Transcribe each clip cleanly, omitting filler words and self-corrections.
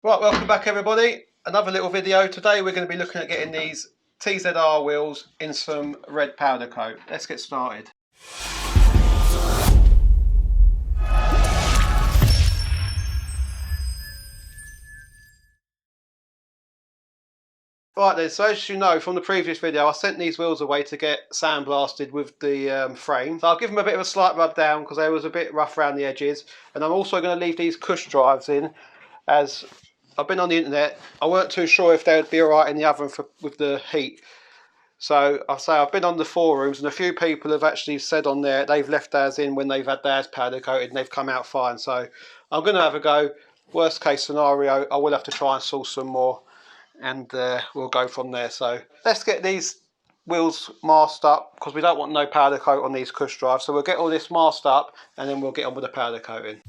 Right, welcome back everybody. Another little video. Today we're going to be looking at getting these TZR wheels in some red powder coat. Let's get started. Right then, so as you know from the previous video, I sent these wheels away to get sandblasted with the frame. So I'll give them a bit of a slight rub down because they was a bit rough around the edges. And I'm also going to leave these cush drives in, as I've been on the internet. I weren't too sure if they would be alright in the oven with the heat. So I've been on the forums and a few people have actually said on there they've left theirs in when they've had theirs powder coated and they've come out fine. So I'm going to have a go. Worst case scenario, I will have to try and source some more, and we'll go from there. So let's get these wheels masked up because we don't want no powder coat on these cush drives. So we'll get all this masked up and then we'll get on with the powder coating.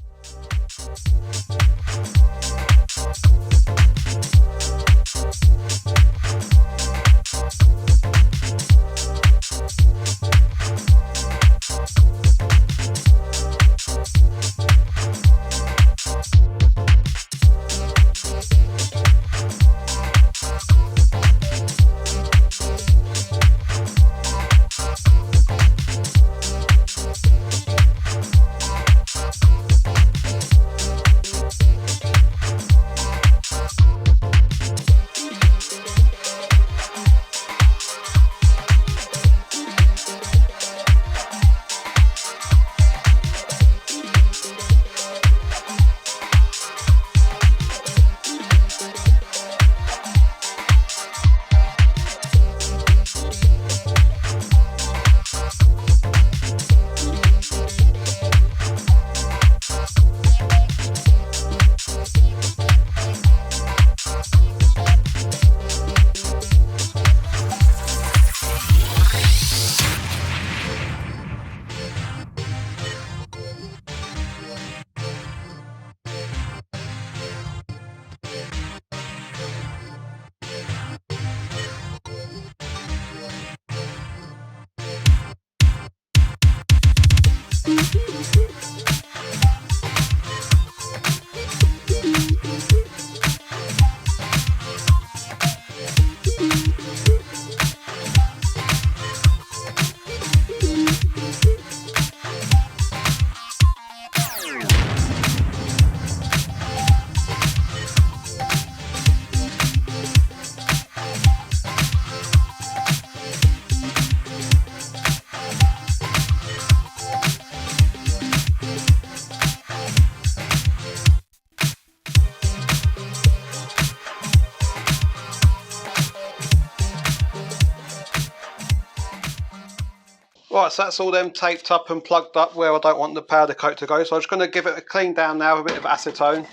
Right, so that's all them taped up and plugged up where I don't want the powder coat to go. So I'm just going to give it a clean down now with a bit of acetone,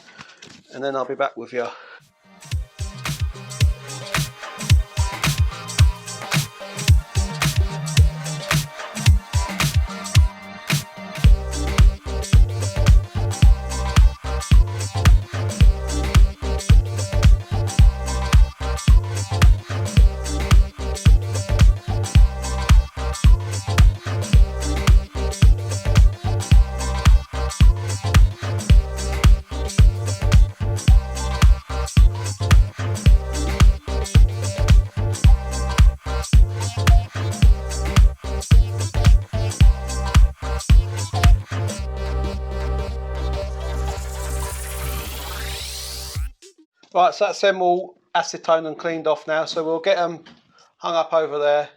and then I'll be back with you. Right, so that's them all acetone and cleaned off now, so we'll get them hung up over there.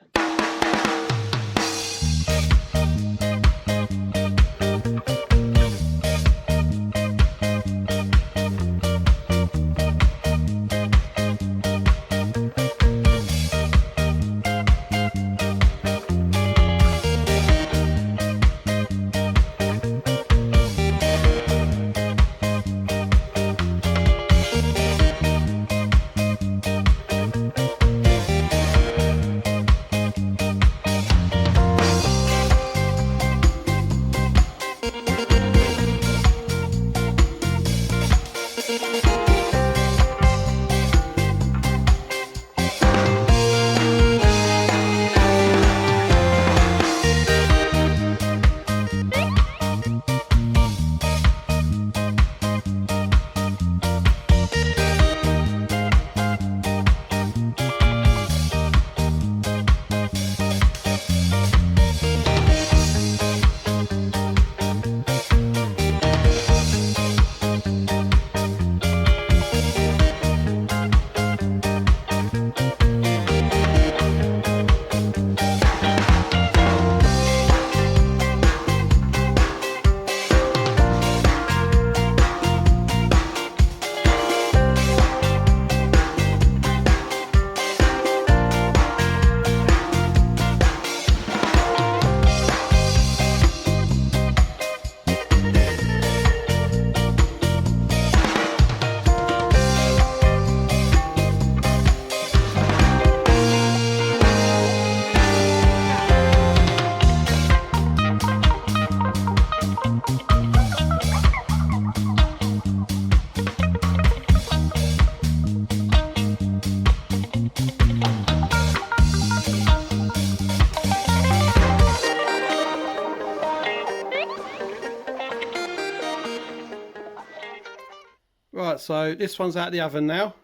So this one's out the oven now,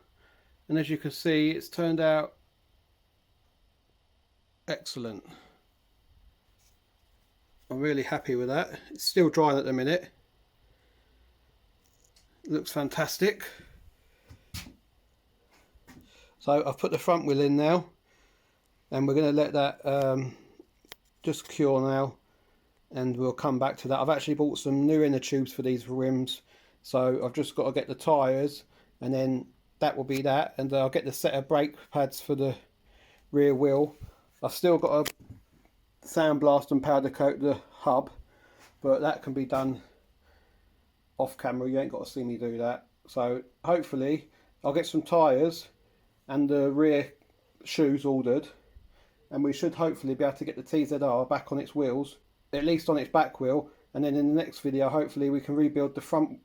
and as you can see, it's turned out excellent. I'm really happy with that. It's still drying at the minute. It looks fantastic. So I've put the front wheel in now, and we're going to let that just cure now, and we'll come back to that. I've actually bought some new inner tubes for these rims, so I've just got to get the tyres, and then that will be that, and I'll get the set of brake pads for the rear wheel. I've still got to sandblast and powder coat the hub, but that can be done off camera. You ain't got to see me do that. So hopefully I'll get some tyres and the rear shoes ordered, and we should hopefully be able to get the TZR back on its wheels, at least on its back wheel, and then in the next video hopefully we can rebuild the front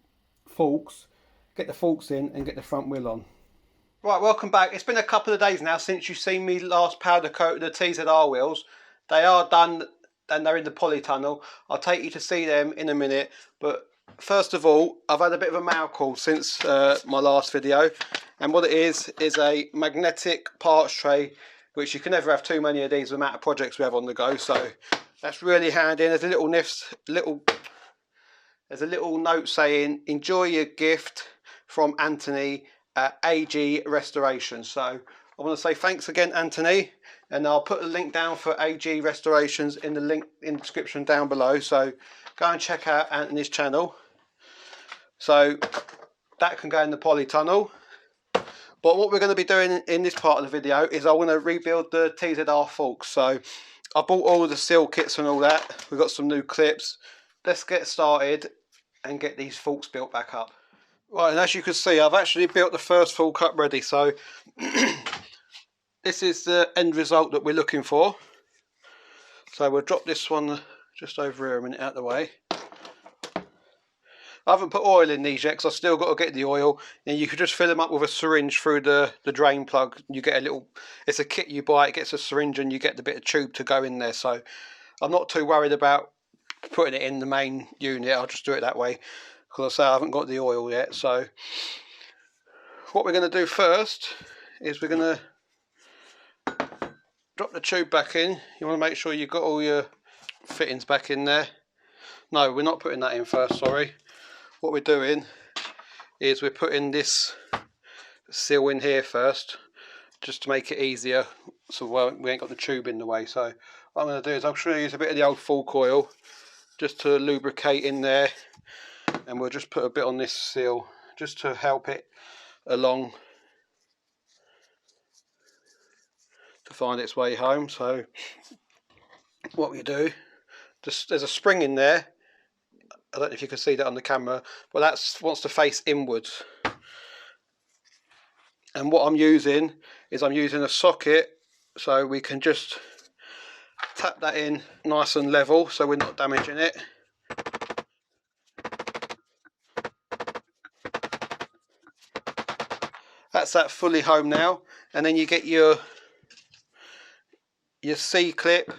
forks, get the forks in and get the front wheel on. Right, welcome back. It's been a couple of days now since you've seen me last powder coat the TZR wheels. They are done and they're in the polytunnel. I'll take you to see them in a minute, but first of all, I've had a bit of a mail call since my last video, and what it is a magnetic parts tray, which you can never have too many of these with the amount of projects we have on the go, so that's really handy. There's a little note saying, enjoy your gift from Anthony at AG Restoration. So I want to say thanks again, Anthony, and I'll put a link down for AG Restorations in the link in the description down below, so go and check out Anthony's channel. So that can go in the polytunnel. But what we're going to be doing in this part of the video is I want to rebuild the TZR forks. So I bought all the seal kits and all that. We've got some new clips. Let's get started and get these forks built back up. Right, and as you can see, I've actually built the first fork up ready. So this is the end result that we're looking for. So we'll drop this one just over here a minute out of the way. I haven't put oil in these yet because I've still got to get the oil, and you can just fill them up with a syringe through the drain plug. You get a little, it's a kit you buy, it gets a syringe and you get the bit of tube to go in there. So I'm not too worried about putting it in the main unit. I'll just do it that way because I say I haven't got the oil yet. So what we're going to do first is we're going to drop the tube back in. You want to make sure you've got all your fittings back in there. No, we're not putting that in first, sorry. What we're doing is we're putting this seal in here first, just to make it easier, so we ain't got the tube in the way. So what I'm going to do is I'm going to use a bit of the old fork oil just to lubricate in there, and we'll just put a bit on this seal just to help it along to find its way home. So what we do, just there's a spring in there. I don't know if you can see that on the camera, but that wants to face inwards. And what I'm using is I'm using a socket, so we can just tap that in nice and level so we're not damaging it. That's that fully home now, and then you get your C-clip,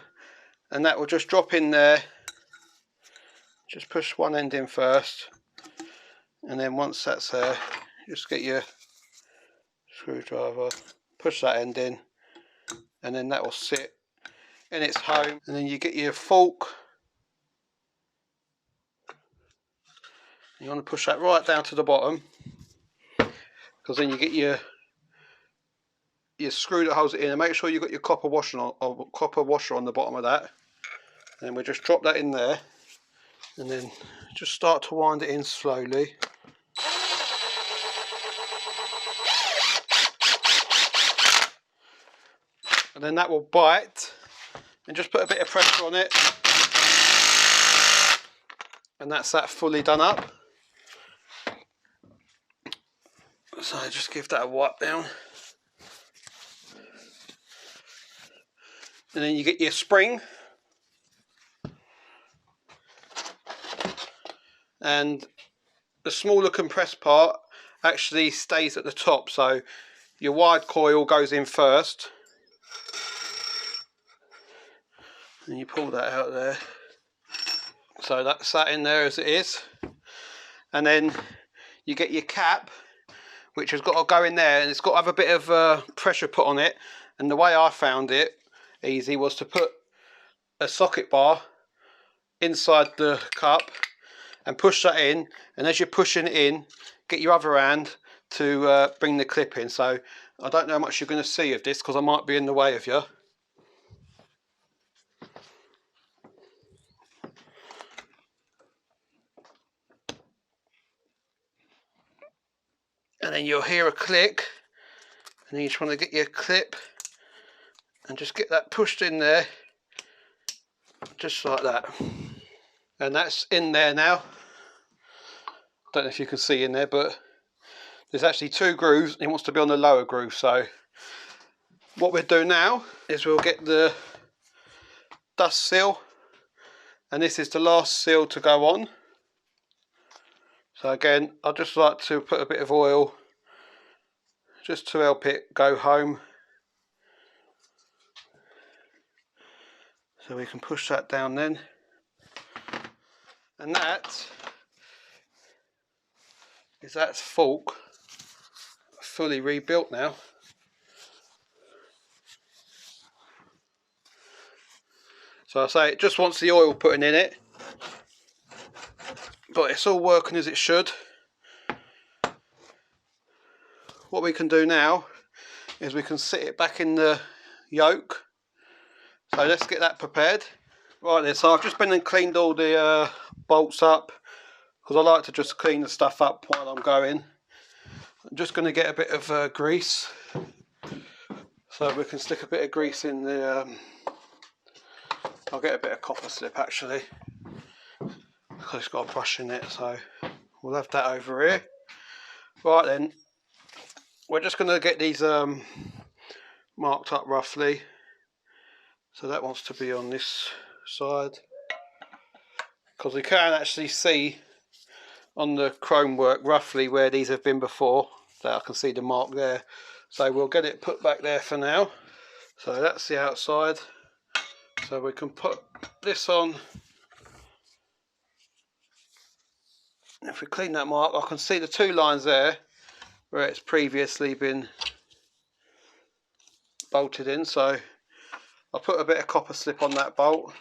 and that will just drop in there. Just push one end in first, and then once that's there, just get your screwdriver, push that end in, and then that will sit in its home. And then you get your fork, you want to push that right down to the bottom, because then you get your screw that holds it in, and make sure you've got your copper washer on the bottom of that. And then we just drop that in there, and then just start to wind it in slowly. And then that will bite, and just put a bit of pressure on it, and that's that fully done up. So just give that a wipe down, and then you get your spring, and the smaller compressed part actually stays at the top, so your wide coil goes in first, and you pull that out there. So that's that in there as it is, and then you get your cap, which has got to go in there, and it's got to have a bit of pressure put on it. And the way I found it easy was to put a socket bar inside the cup and push that in, and as you're pushing it in, get your other hand to bring the clip in. So I don't know how much you're going to see of this because I might be in the way of you. And then you'll hear a click, and then you just want to get your clip and just get that pushed in there, just like that. And that's in there now. Don't know if you can see in there, but there's actually 2 grooves, and it wants to be on the lower groove. So what we'll do now is we'll get the dust seal, and this is the last seal to go on. So again, I'd just like to put a bit of oil just to help it go home. So we can push that down then. And that is that fork fully rebuilt now. So I say it just wants the oil putting in it, but it's all working as it should. What we can do now is we can sit it back in the yoke. So let's get that prepared. Right then, so I've just been and cleaned all the bolts up, because I like to just clean the stuff up while I'm going. I'm just going to get a bit of grease, so we can stick a bit of grease in the I'll get a bit of copper slip actually, because it's got a brush in it, so we'll have that over here. Right then, we're just going to get these marked up roughly. So that wants to be on this side, because we can actually see on the chrome work roughly where these have been before. So I can see the mark there. So we'll get it put back there for now. So that's the outside. So we can put this on. If we clean that mark, I can see the 2 lines there where it's previously been bolted in. So I'll put a bit of copper slip on that bolt.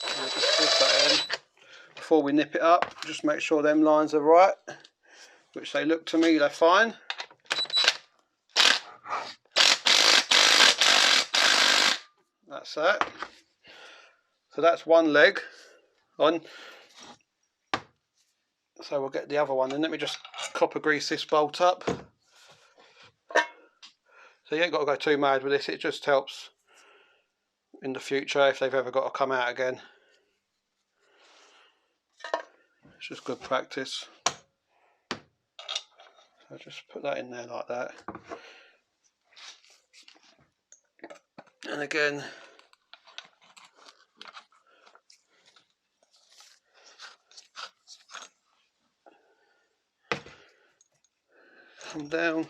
And I'll just push that in. Before we nip it up, just make sure them lines are right, which they look to me, they're fine. That's that. So that's one leg on. So we'll get the other one, and let me just copper grease this bolt up. So you ain't got to go too mad with this, it just helps in the future if they've ever got to come out again. It's just good practice. So just put that in there like that. And again, come down.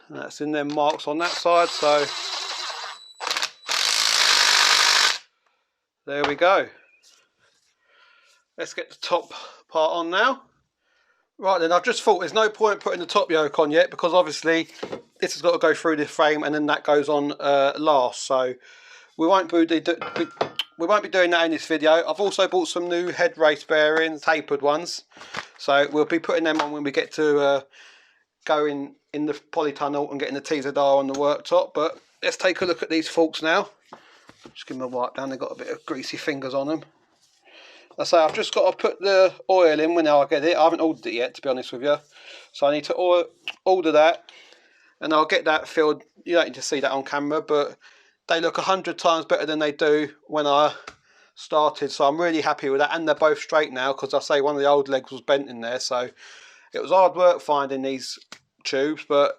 And that's in them marks on that side, so there we go. Let's get the top part on now. Right then, I've just thought there's no point putting the top yoke on yet, because obviously this has got to go through the frame and then that goes on last. So we won't be doing that in this video. I've also bought some new head race bearings, tapered ones. So we'll be putting them on when we get to going in the polytunnel and getting the TZR on the worktop. But let's take a look at these forks now. Just give them a wipe down, they've got a bit of greasy fingers on them. I say I've just got to put the oil in when I get it. I haven't ordered it yet, to be honest with you. So I need to order that, and I'll get that filled. You don't need to see that on camera, but they look 100 times better than they do when I started. So I'm really happy with that, and they're both straight now, because I say one of the old legs was bent in there. So it was hard work finding these tubes, but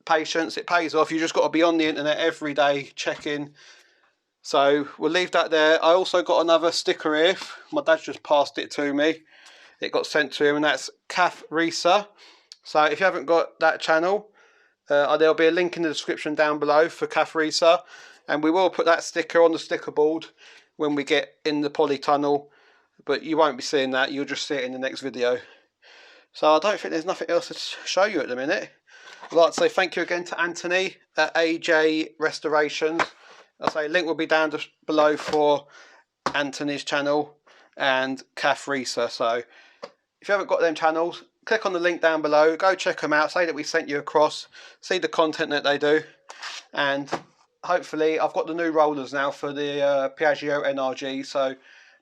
patience, it pays off. You just got to be on the internet every day checking. So we'll leave that there. I also got another sticker here. My dad's just passed it to me. it got sent to him, and that's Kath Risa. So if you haven't got that channel, there'll be a link in the description down below for Kath Risa, and we will put that sticker on the sticker board when we get in the polytunnel, but you won't be seeing that, you'll just see it in the next video. So I don't think there's nothing else to show you at the minute. I'd like to say thank you again to Anthony at AJ Restorations. I'll say link will be down below for Anthony's channel and Kath Risa. So if you haven't got them channels, click on the link down below, go check them out, say that we sent you across, see the content that they do, and hopefully I've got the new rollers now for the Piaggio NRG, so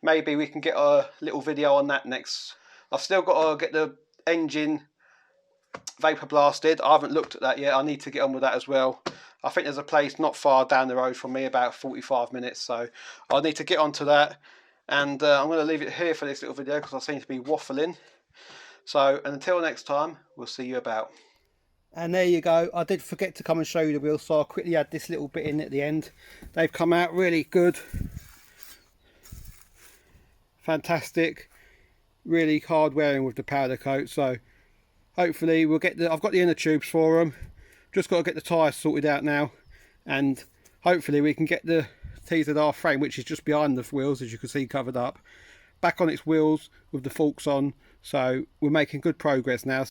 maybe we can get a little video on that next. I've still got to get the engine vapor blasted. I haven't looked at that yet. I need to get on with that as well. I think there's a place not far down the road from me, about 45 minutes, so I need to get onto that. And I'm going to leave it here for this little video because I seem to be waffling. So until next time, we'll see you about. And there you go. I did forget to come and show you the wheels, so I'll quickly add this little bit in at the end. They've come out really good. Fantastic. Really hard wearing with the powder coat, so hopefully we'll get I've got the inner tubes for them. Just got to get the tyres sorted out now, and hopefully we can get the TZR frame, which is just behind the wheels, as you can see, covered up, back on its wheels with the forks on. So we're making good progress now.